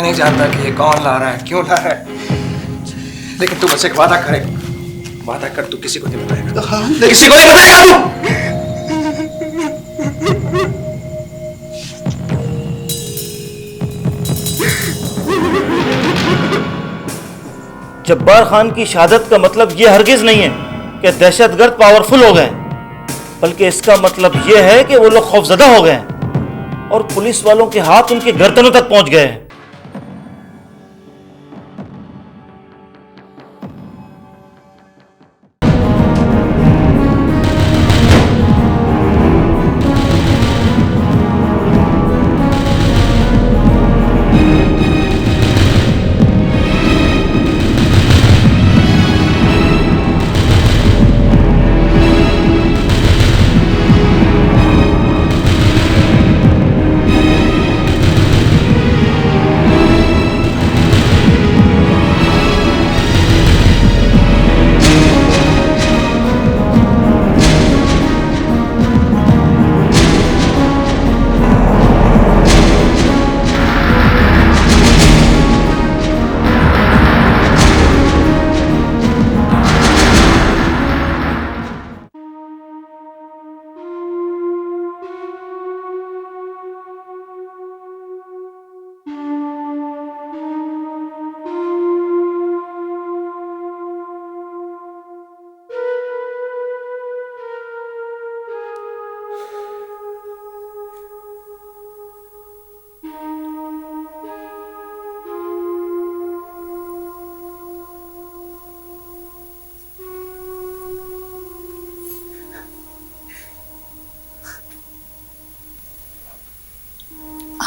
नहीं जानता कि ये कौन ला रहा है, क्यों ला रहा है, लेकिन तू मुझसे एक वादा करे, वादा कर तू किसी को नहीं बताएगा। हाँ, किसी को नहीं बताएगा तू। जब्बार खान की शहादत का मतलब यह हरगिज नहीं है कि दहशतगर्द पावरफुल हो गए, बल्कि इसका मतलब यह है कि वो लोग खौफजदा हो गए और पुलिस वालों के हाथ उनके गर्दनों तक पहुंच गए हैं।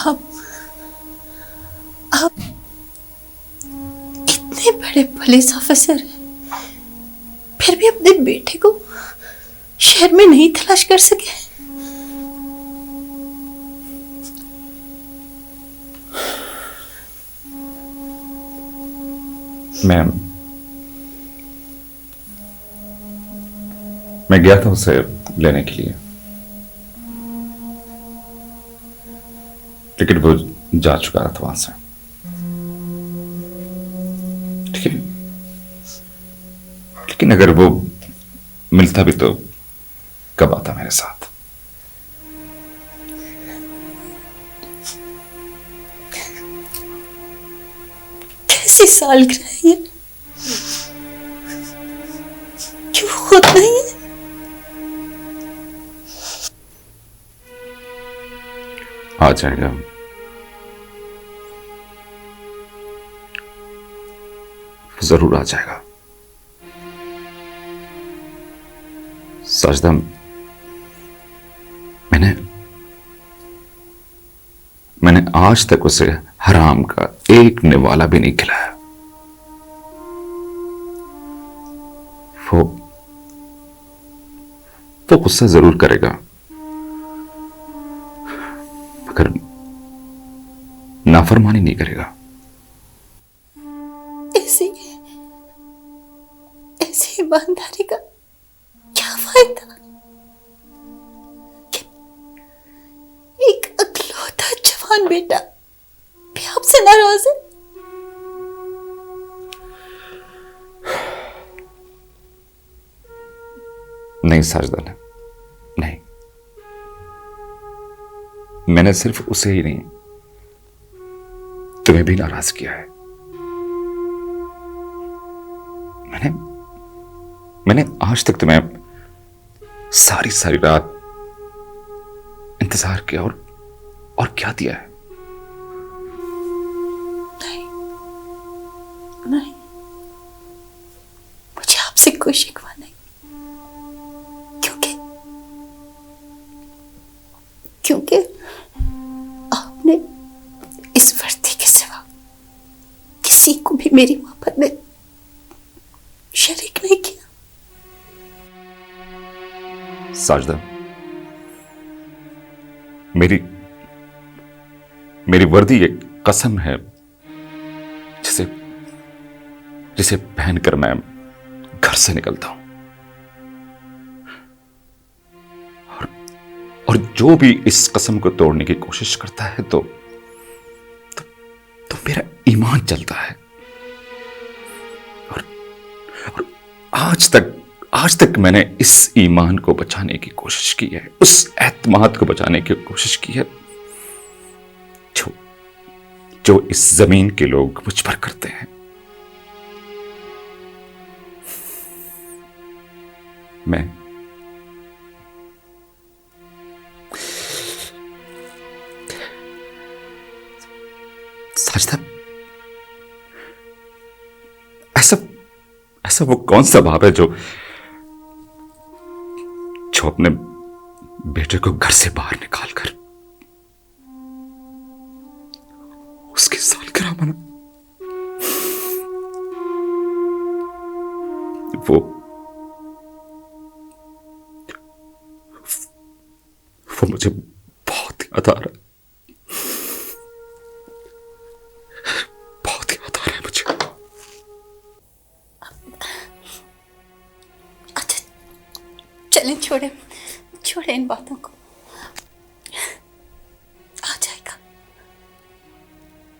आप इतने बड़े पुलिस ऑफिसर हैं, फिर भी अपने बेटे को शहर में नहीं तलाश कर सके। मैं गया था उसे लेने के लिए, लेकिन वो जा चुका था वहां से। लेकिन अगर वो मिलता भी तो कब आता मेरे साथ? कैसी सालगिरह है ये? क्यों होता है ये? आ जाएगा, जरूर आ जाएगा। साजदा, मैंने आज तक उसे हराम का एक निवाला भी नहीं खिलाया। वो गुस्सा जरूर करेगा, मगर नाफरमानी नहीं करेगा। ऐसी ईमानदारी का क्या फायदा कि एक अकलौता जवान बेटा भी आपसे नाराज है? नहीं साजदा, नहीं, मैंने सिर्फ उसे ही नहीं, तुम्हें भी नाराज किया है। मैंने आज तक तुम्हें सारी सारी रात इंतजार किया और क्या दिया है? नहीं, मुझे आपसे कोई शिकवा नहीं, क्योंकि आपने इस वर्दी के सिवा किसी को भी मेरी मोहब्बत में शरीक नहीं किया। साजदा, मेरी वर्दी एक कसम है जिसे पहनकर मैं घर से निकलता हूं, और जो भी इस कसम को तोड़ने की कोशिश करता है तो मेरा ईमान चलता है। और आज तक मैंने इस ईमान को बचाने की कोशिश की है, उस एतमाद को बचाने की कोशिश की है जो इस जमीन के लोग मुझ पर करते हैं। मैं साजिदा, ऐसा वो कौन सा बाप है जो अपने बेटे को घर से बाहर निकालकर उसकी सालगिरह मना, वो मुझे बहुत याद आ रहा है, बहुत याद आ रहा है मुझे। अच्छा चलें, छोड़े इन बातों को। आ जाएगा,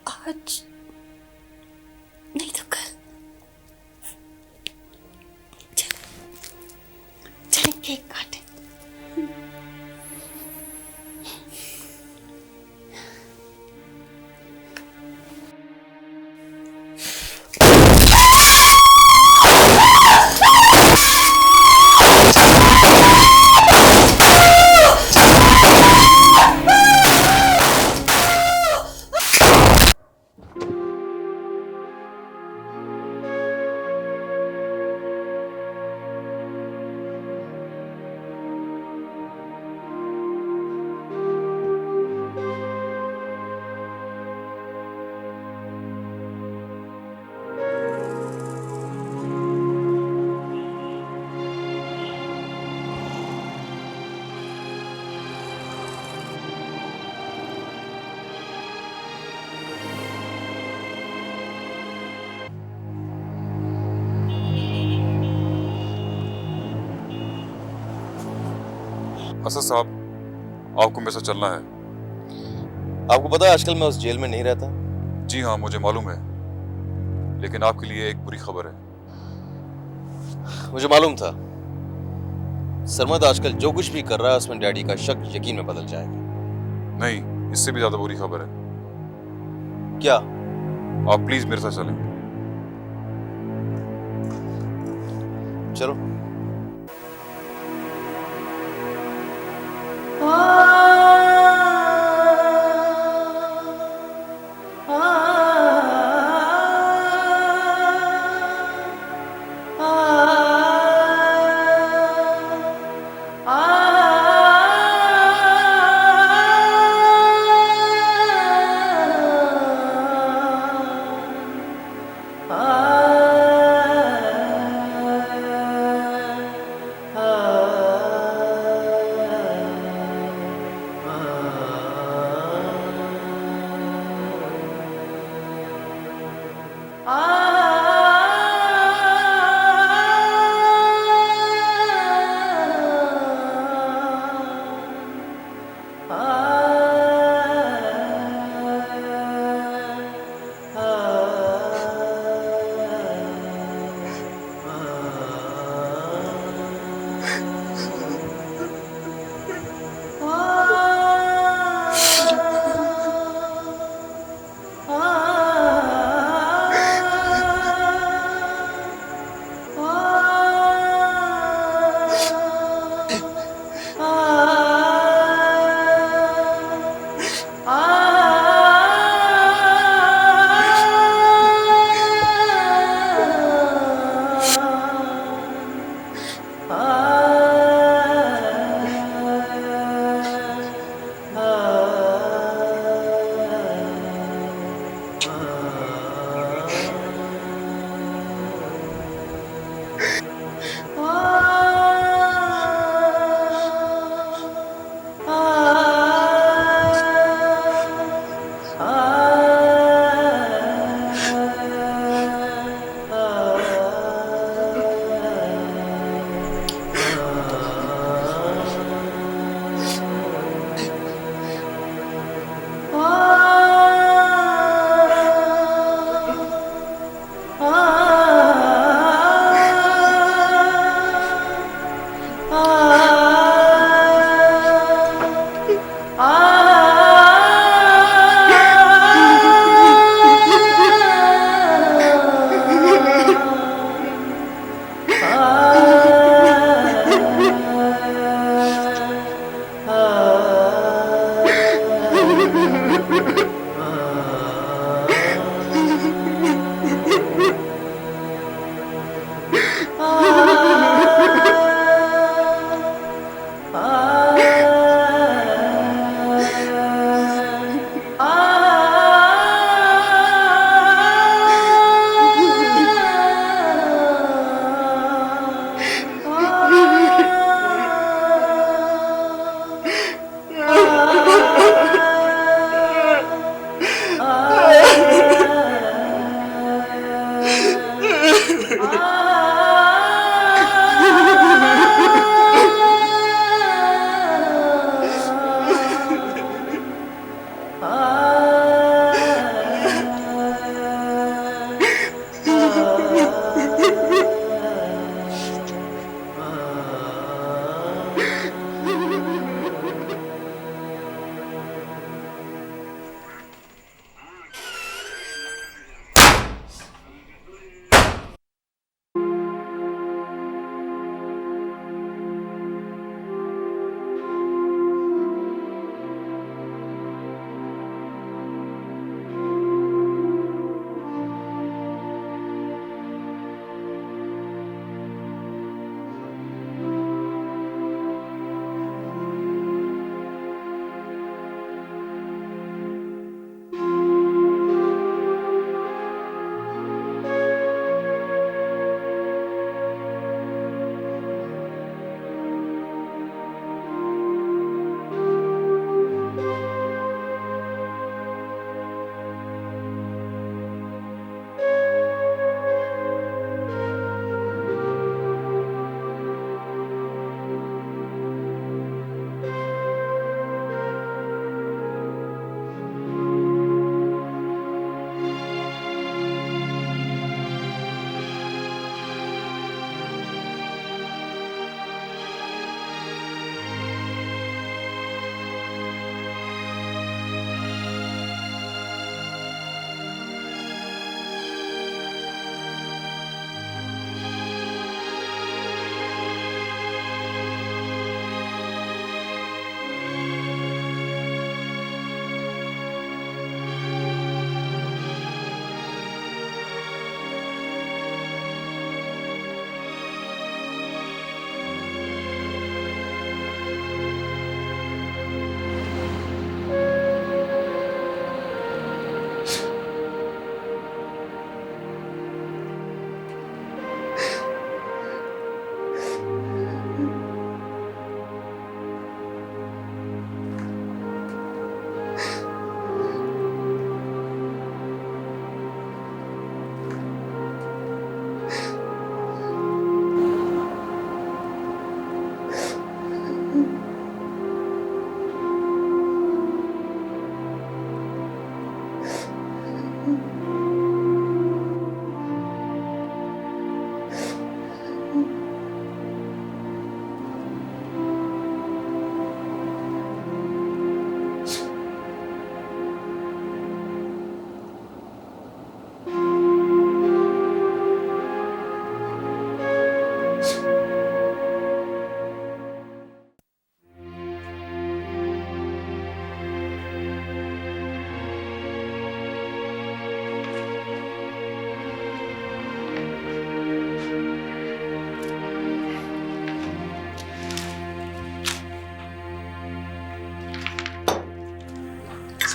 आज नहीं तो कल। चलें केक काटें। असद साहब, आपको मेरे साथ चलना है। आपको पता है आजकल मैं उस जेल में नहीं रहता। जी हाँ, मुझे मालूम है, लेकिन आपके लिए एक बुरी खबर है। मुझे मालूम था सरमद आजकल जो कुछ भी कर रहा है उसमें डैडी का शक यकीन में बदल जाएगा। नहीं, इससे भी ज्यादा बुरी खबर है। क्या? आप प्लीज मेरे साथ चलें। चलो।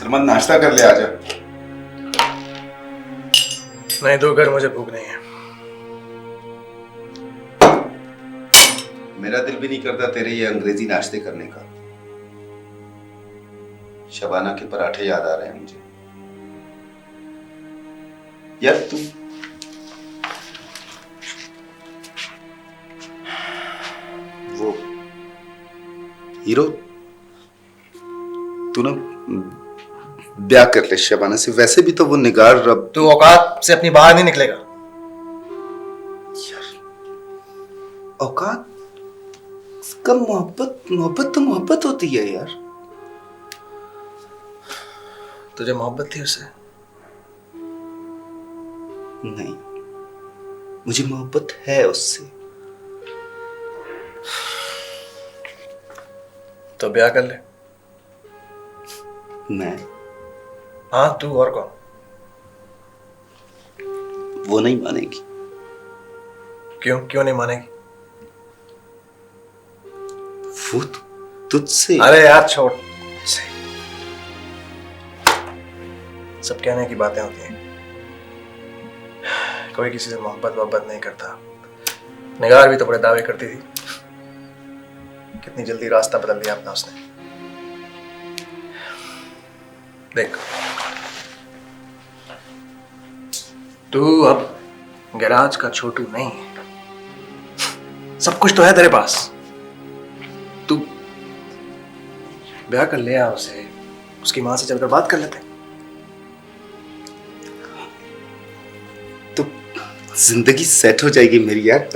सरमन नाश्ता कर ले आजा। नहीं दोगर, मुझे भूख नहीं है। मेरा दिल भी नहीं करता तेरे ये अंग्रेजी नाश्ते करने का। शबाना के पराठे याद आ रहे हैं मुझे। यार तू वो हीरो, तू ना ब्याह कर ले शबाना से। वैसे भी तो वो निगार रब। तू औकात से अपनी बाहर नहीं निकलेगा। औकात का मोहब्बत तो मोहब्बत होती है यार। तुझे मोहब्बत थी उससे? नहीं, मुझे मोहब्बत है उससे। तो ब्याह कर ले। मैं? हाँ तू, और कौन? वो नहीं मानेगी। क्यों क्यों नहीं मानेगी? वो तुझसे। अरे यार छोड़, सब कहने की बातें होती हैं। कोई किसी से मोहब्बत नहीं करता। निगार भी तो बड़े दावे करती थी। कितनी जल्दी रास्ता बदल दिया अपना उसने। देख, तू अब गैराज का छोटू नहीं है। सब कुछ तो है तेरे पास। तू ब्याह कर ले आ उसे, उसकी मां से चलकर बात कर लेते। तो जिंदगी सेट हो जाएगी मेरी यार।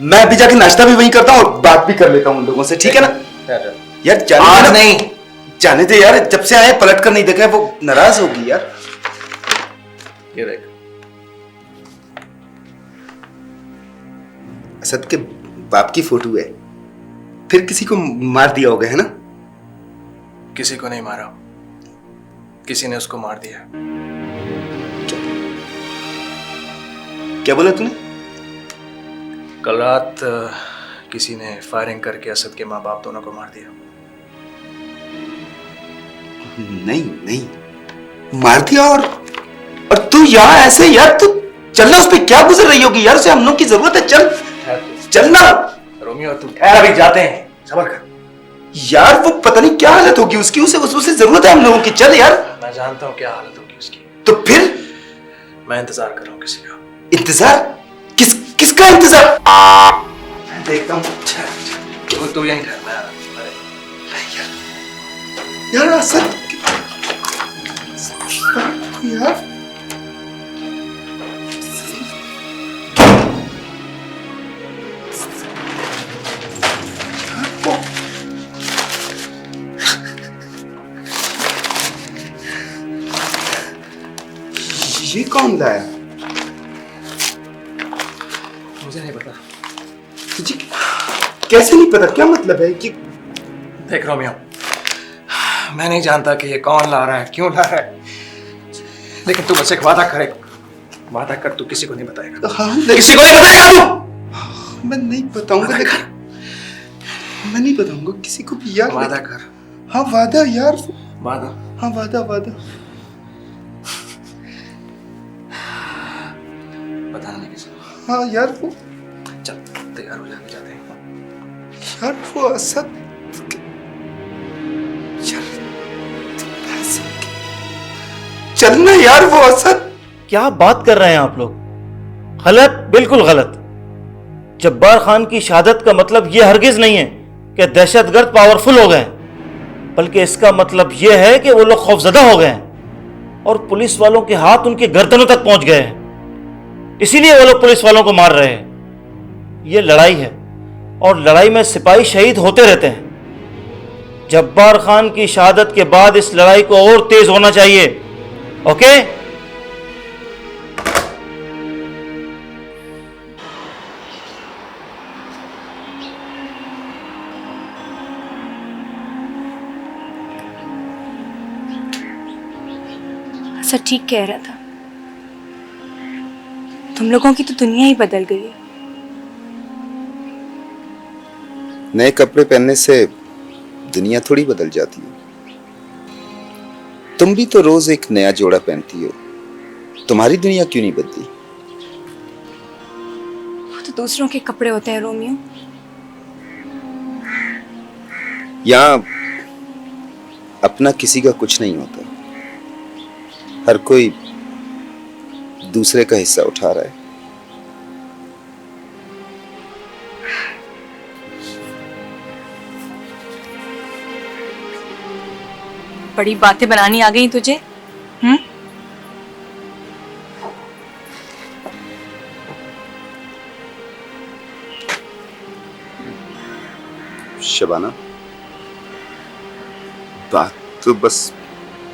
मैं अभी जाके नाश्ता भी वहीं करता हूँ और बात भी कर लेता हूँ उन लोगों से, ठीक है ना? यार आज नहीं, जाने दे यार। जब से आए पलट कर नहीं देखा, वो नाराज होगी यार। ये देख, असद के बाप की फोटो है। फिर किसी को मार दिया होगा, है ना? किसी को नहीं मारा, किसी ने उसको मार दिया। क्या बोला तूने? कल रात किसी ने फायरिंग करके असद के माँ बाप दोनों को मार दिया। नहीं नहीं, मार दिया। और तू यहाँ ऐसे यार, तू चलना। उस पर क्या गुजर रही होगी यार? उसे हम लोग की जरूरत है। चलना रोमियो, तू ठहर, अभी जाते हैं, सबर कर। यार वो पता नहीं क्या हालत होगी उसकी। उसे जरूरत है हम लोगों की। चल यार। मैं जानता हूँ क्या हालत होगी उसकी। तो फिर मैं इंतजार कर रहा हूँ किसी का। इंतजार? किसका इंतजार? मैं देखता हूँ। तू यहीं ठहर, मैं आ रहा हूँ। यार असद, यार ये कौन लाया? मुझे नहीं पता। तुझे कैसे नहीं पता? क्या मतलब है कि? देख रोमियो, मैं नहीं जानता कि ये कौन ला रहा है, क्यों ला रहा है, लेकिन तू मुझसे एक वादा करे। वादा कर, तू किसी को नहीं बताएगा। हाँ, किसी को नहीं बताएगा तू। मैं नहीं बताऊंगा, लेकिन मैं नहीं बताऊंगा किसी को भी यार। वादा कर। हाँ वादा यार। वादा? हाँ वादा। बताना नहीं किसी को। हाँ यार वो, चल तैयार हो जाके जाते हैं। यार वो असद यार, चलना यार। वो असद, क्या बात कर रहे हैं आप लोग? गलत, बिल्कुल गलत। जब्बार खान की शहादत का मतलब यह हरगिज नहीं है कि दहशतगर्द पावरफुल हो गए, बल्कि इसका मतलब यह है कि वो लोग खौफजदा हो गए हैं और पुलिस वालों के हाथ उनके गर्दनों तक पहुंच गए हैं। इसीलिए वो लोग पुलिस वालों को मार रहे हैं। यह लड़ाई है और लड़ाई में सिपाही शहीद होते रहते हैं। जब्बार खान की शहादत के बाद इस लड़ाई को और तेज होना चाहिए। ओके? सर ठीक कह रहा था, तुम लोगों की तो दुनिया ही बदल गई है। नए कपड़े पहनने से दुनिया थोड़ी बदल जाती है। तुम भी तो रोज एक नया जोड़ा पहनती हो, तुम्हारी दुनिया क्यों नहीं बदली? वो तो दूसरों के कपड़े होते हैं रोमियो। यहाँ अपना किसी का कुछ नहीं होता, हर कोई दूसरे का हिस्सा उठा रहा है। बड़ी बातें बनानी आ गई तुझे। शबाना, बात तो बस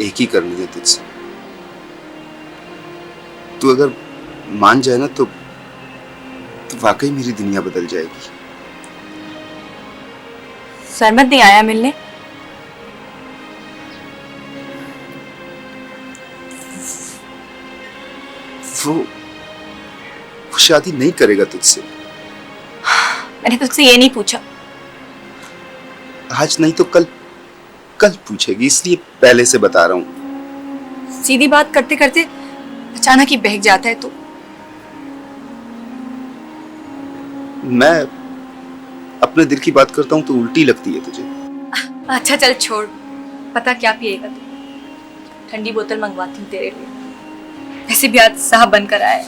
एक ही करनी है तुझसे। तू अगर मान जाए ना तो वाकई मेरी दुनिया बदल जाएगी। सरमत नहीं आया मिलने? वो शादी नहीं करेगा तुझसे। मैंने तुझसे ये नहीं पूछा। आज नहीं तो कल पूछेगी, इसलिए पहले से बता रहा हूं। सीधी बात करते करते अचानक ही बहक जाता है तू। मैं अपने दिल की बात करता हूं तो उल्टी लगती है तुझे। अच्छा चल छोड़, पता क्या पिएगा तू? ठंडी बोतल मंगवाती हूँ तेरे लिए। वैसे भी आज साहब बनकर आए।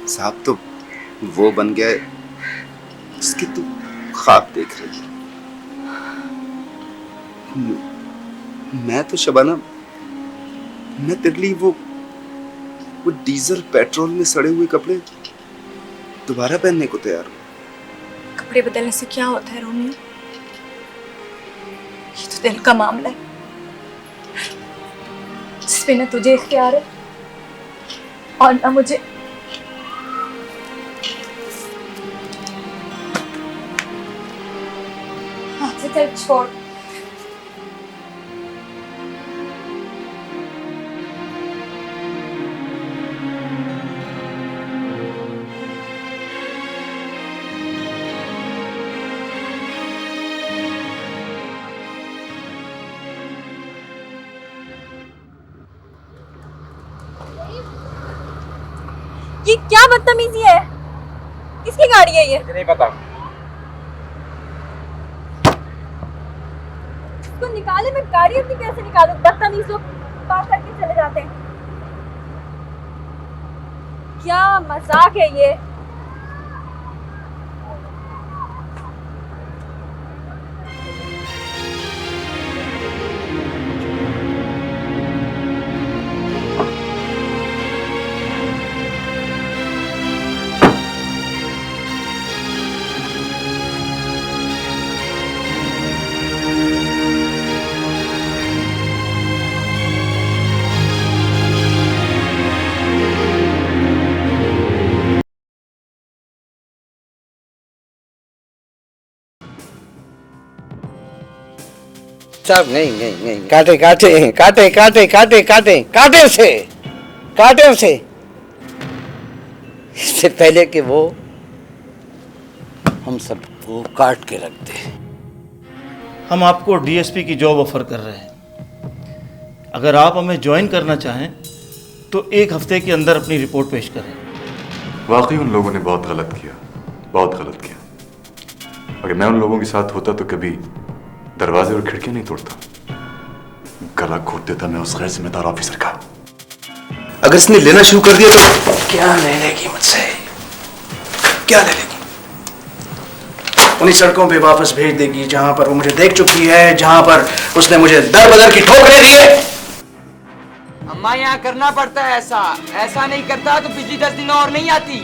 साहब तो वो बन गया है जिसके तू ख्वाब देख रही है। मैं तो शबाना, मैं तेरे लिए वो डीजल पेट्रोल में सड़े हुए कपड़े दोबारा पहनने को तैयार हूं। कपड़े बदलने से क्या होता है रोमियो? ये तो दिल का मामला है जिसपे न तुझे इख्तियार है और न मुझे। अच्छा चल छोड़। ये क्या बदतमीजी है? किसकी गाड़ी है ये? मुझे नहीं पता। इसको निकाले, मैं गाड़ी अपनी कैसे निकालूं? बदतमीज लोग पार करके चले जाते हैं। क्या मजाक है ये? साहब नहीं, काटे काटे काटे काटे काटे काटे काटे से इससे पहले कि वो हम सबको काट के रख दे। हम आपको डीएसपी की जॉब ऑफर कर रहे हैं। अगर आप हमें ज्वाइन करना चाहें तो 1 हफ्ते के अंदर अपनी रिपोर्ट पेश करें। वाकई उन लोगों ने बहुत गलत किया। अगर मैं उन लोगों के साथ होता तो कभी दरवाजे और खिड़कियां नहीं तोड़ता, गला घोट देता मैं उस गैर जिम्मेदार ऑफिसर का। अगर इसने लेना शुरू कर दिया तो क्या ले लेगी मुझसे? क्या ले लेगी? उन्हीं सड़कों पे वापस भेज देगी जहां पर वो मुझे देख चुकी है, जहां पर उसने मुझे दर बदर की ठोकरें दी है। अम्मा यहाँ करना पड़ता है ऐसा नहीं करता तो पिछली 10 दिन और नहीं आती।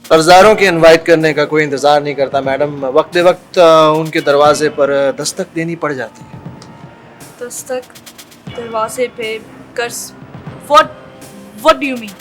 कर्जदारों के इनवाइट करने का कोई इंतजार नहीं करता मैडम, वक्त वक्त उनके दरवाजे पर दस्तक देनी पड़ जाती है। दस्तक दरवाजे पे कर्ज? What do you mean?